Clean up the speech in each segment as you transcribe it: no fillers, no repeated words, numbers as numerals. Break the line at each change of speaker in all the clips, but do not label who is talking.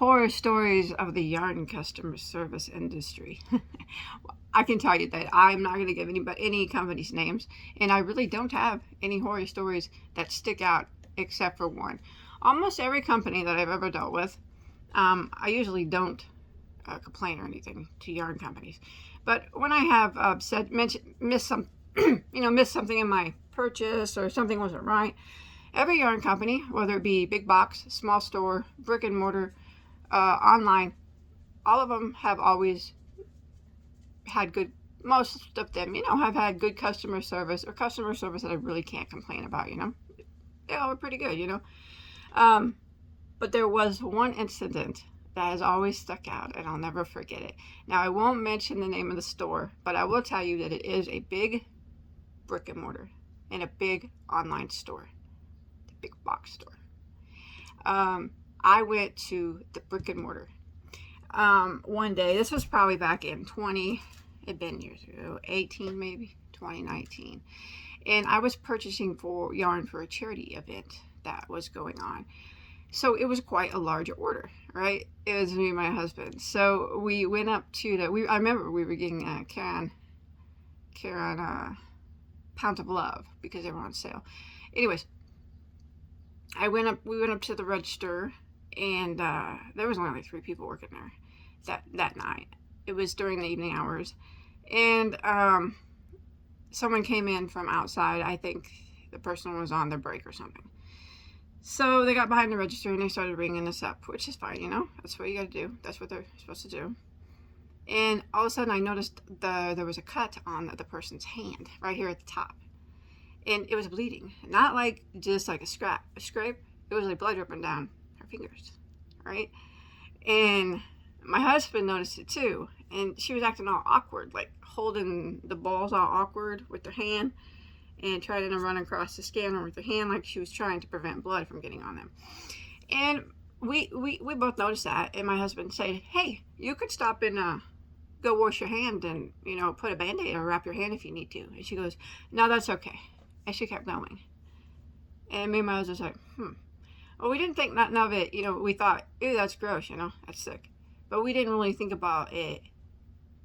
horror stories of the yarn customer service industry. I can tell you that I'm not going to give any company's names, and I really don't have any horror stories that stick out except for one. Almost every company that I've ever dealt with, I usually don't complain or anything to yarn companies, but when I have missed some, missed something in my purchase or something wasn't right, every yarn company, whether it be big box, small store, brick and mortar, online, all of them have always had good, most of them, have had good customer service, or customer service that I really can't complain about. They all were pretty good. But there was one incident that has always stuck out, and I'll never forget it. Now, I won't mention the name of the store, but I will tell you that it is a big brick and mortar and a big online store, the big box store. I went to the brick and mortar one day. This was probably back in it'd been years ago, 18 maybe, 2019. And I was purchasing for yarn for a charity event that was going on. So it was quite a large order, right? It was me and my husband. So we went up to I remember we were getting Karen Pounds of Love because they were on sale. Anyways, we went up to the register, and there was only like 3 people working there that night. It was during the evening hours, and someone came in from outside. I think the person was on their break or something. So they got behind the register and they started ringing us up, which is fine, that's what you got to do. That's what they're supposed to do. And all of a sudden I noticed there was a cut on the person's hand right here at the top, and it was bleeding. Not like just like a scrape. It was like blood dripping down her fingers, right? And my husband noticed it too, and she was acting all awkward, like holding the balls all awkward with her hand and trying to run across the scanner with her hand like she was trying to prevent blood from getting on them. And we both noticed that, and my husband said, "Hey, you could stop and go wash your hand and, put a Band-Aid or wrap your hand if you need to." And she goes, "No, that's okay." And she kept going. And me and my husband was like, Well, we didn't think nothing of it. We thought, ew, that's gross, that's sick. But we didn't really think about it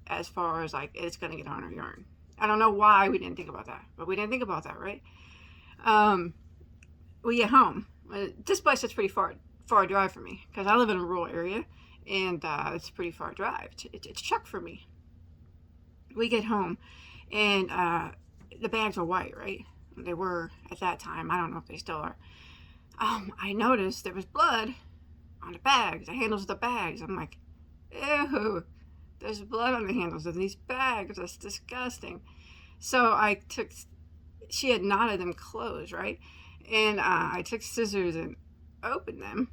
as far as like it's going to get on our yarn. I don't know why we didn't think about that, but we didn't think about that, right? We get home. This place is pretty far drive for me because I live in a rural area, and it's a pretty far drive. It's Chuck for me. We get home, and the bags are white, right? They were at that time. I don't know if they still are. I noticed there was blood on the bags, the handles of the bags. I'm like, ew, there's blood on the handles of these bags. That's disgusting. So she had knotted them closed, right? And I took scissors and opened them,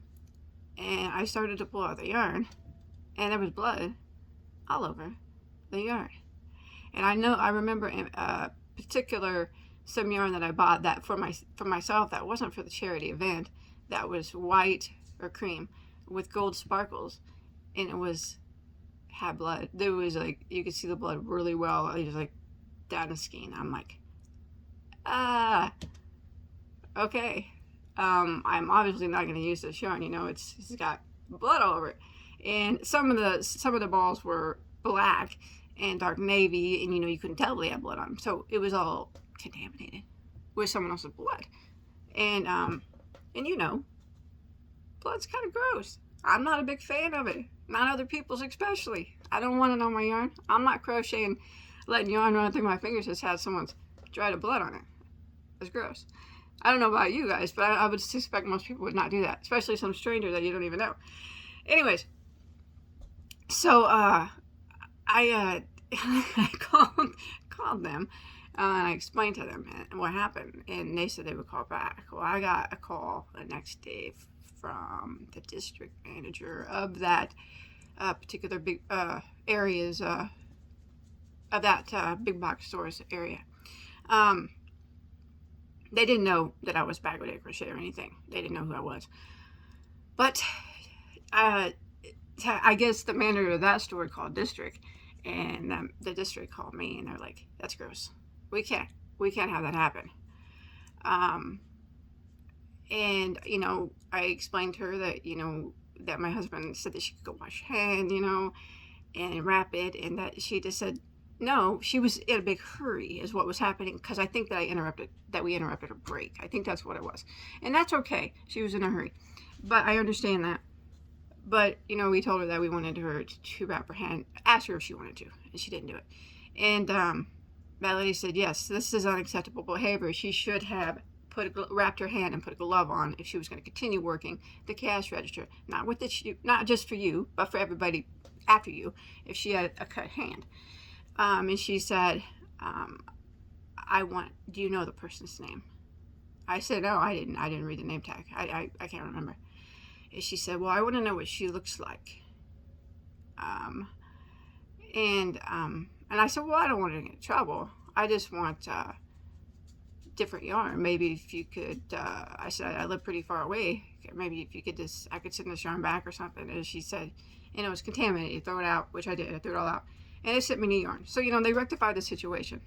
and I started to pull out the yarn, and there was blood all over the yarn. And I remember in particular some yarn that I bought that for myself that wasn't for the charity event, that was white or cream with gold sparkles, and had blood. There was like, you could see the blood really well. It was like down the skin. I'm like, okay. I'm obviously not going to use this yarn. It's got blood all over it, and some of the balls were black and dark navy, and you couldn't tell they had blood on them. So it was all contaminated with someone else's blood, and blood's kind of gross. I'm not a big fan of it. Not other people's especially. I don't want it on my yarn. I'm not crocheting, letting yarn run through my fingers that's had someone's dried blood on it. It's gross. I don't know about you guys, but I would suspect most people would not do that, especially some stranger that you don't even know. Anyways, so I called them, and I explained to them what happened, and they said they would call back. Well, I got a call the next day from the district manager of that particular big areas of that big box stores area. They didn't know that I was Bagoday Crochet or anything. They didn't know who I was. But I guess the manager of that store called district, and the district called me, and they're like, "That's gross. We can't have that happen." And I explained to her that that my husband said that she could go wash her hand, you know, and wrap it, and that she just said no, she was in a big hurry is what was happening, because I think that we interrupted her break. I think that's what it was. And that's okay. She was in a hurry. But I understand that. But, you know, we told her that we wanted her to wrap her hand, asked her if she wanted to, and she didn't do it. And that lady said, yes, this is unacceptable behavior. She should have wrapped her hand and put a glove on if she was going to continue working the cash register. Not just for you, but for everybody after you, if she had a cut hand. And she said, do you know the person's name? I said, no, I didn't read the name tag. I can't remember. And she said, well, I want to know what she looks like. And I said, well, I don't want to get in trouble. I just want different yarn. Maybe if you could, I said, I live pretty far away. Maybe if you could I could send this yarn back or something. And she said, it was contaminated. Throw it out, which I did. I threw it all out. And they sent me new yarn. So, you know, they rectified the situation.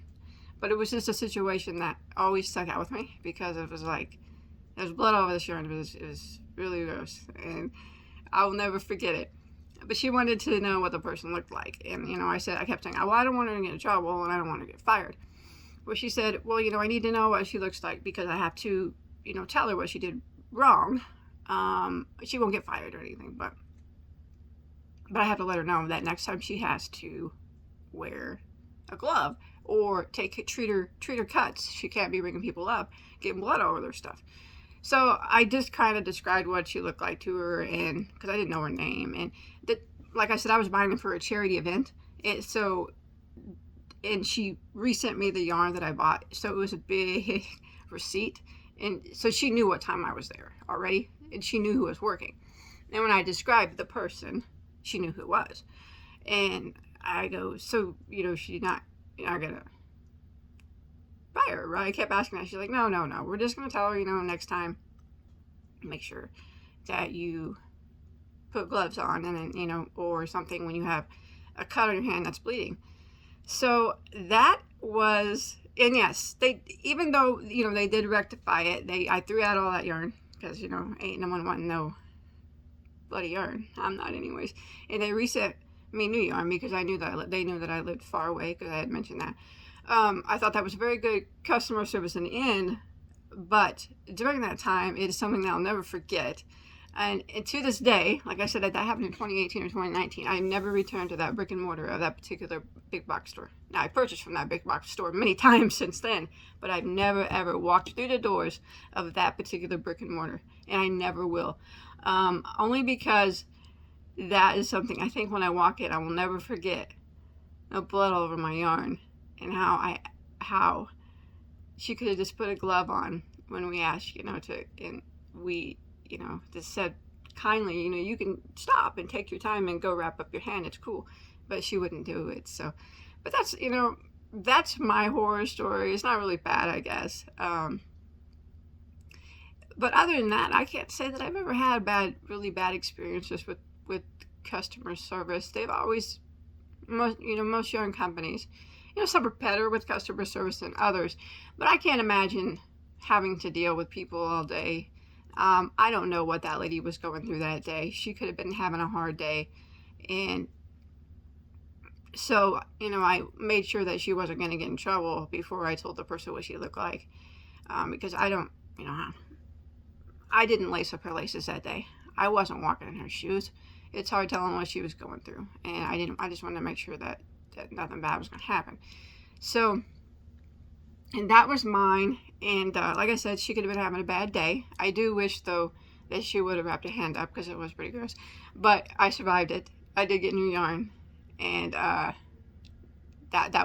But it was just a situation that always stuck out with me, because it was like, there's blood all over this yarn. It was really gross. And I'll never forget it. But she wanted to know what the person looked like. And, you know, I kept saying, well, I don't want her to get in trouble, and I don't want her to get fired. Well, she said, well, you know, I need to know what she looks like, because I have to, you know, tell her what she did wrong. She won't get fired or anything, but I have to let her know that next time she has to wear a glove or treat her cuts. She can't be ringing people up, getting blood all over their stuff. So I just kind of described what she looked like to her, and because I didn't know her name, and like I said, I was buying them for a charity event, and she resent me the yarn that I bought, so it was a big receipt, and so she knew what time I was there already, and she knew who was working. And when I described the person, she knew who it was. And I go, so, you know, you're not gonna fire her, right? I kept asking her. She's like, no, we're just gonna tell her, you know, next time, make sure that you put gloves on, and then, you know, or something when you have a cut on your hand that's bleeding. So that was, and yes, even though, you know, they did rectify it, I threw out all that yarn, because, you know, ain't no one wanting no bloody yarn. I'm not anyways. And they resent me new yarn, because I knew that they knew that I lived far away, because I had mentioned that. I thought that was very good customer service in the end, but during that time, it is something that I'll never forget. And to this day, like I said, that happened in 2018 or 2019. I never returned to that brick and mortar of that particular big box store. Now, I purchased from that big box store many times since then, but I've never, ever walked through the doors of that particular brick and mortar, and I never will. Only because that is something, I think when I walk in, I will never forget the blood all over my yarn, and how she could have just put a glove on when we asked, you know, you know, just said kindly, you know, you can stop and take your time and go wrap up your hand, it's cool. But she wouldn't do it. So, but that's, you know, that's my horror story. It's not really bad, I guess. But other than that, I can't say that I've ever had really bad experiences with customer service. They've always, most yarn companies, you know, some are better with customer service than others, but I can't imagine having to deal with people all day. I don't know what that lady was going through that day. She could have been having a hard day. And so, you know, I made sure that she wasn't going to get in trouble before I told the person what she looked like. Because I don't, you know, I didn't lace up her laces that day. I wasn't walking in her shoes. It's hard telling what she was going through. And I just wanted to make sure that nothing bad was going to happen. So, and that was mine. And like I said, she could have been having a bad day. I do wish, though, that she would have wrapped her hand up, because it was pretty gross. But I survived it. I did get new yarn. And that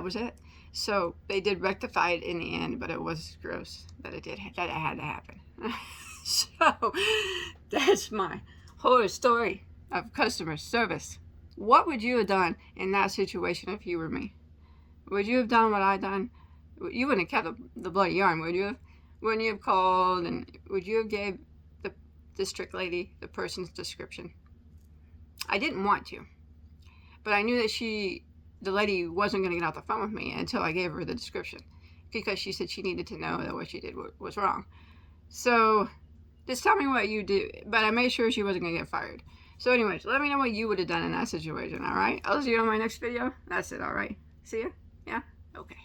was it. So they did rectify it in the end, but it was gross that it had to happen. So that's my horror story of customer service. What would you have done in that situation if you were me? Would you have done what I done? You wouldn't have kept the bloody yarn, would you have? Wouldn't you have called, and would you have gave the district lady the person's description? I didn't want to, but I knew that the lady wasn't going to get off the phone with me until I gave her the description, because she said she needed to know that what she did was wrong. So just tell me what you do. But I made sure she wasn't going to get fired. So anyways, let me know what you would have done in that situation, all right? I'll see you on my next video. That's it, all right? See ya? Yeah? Okay.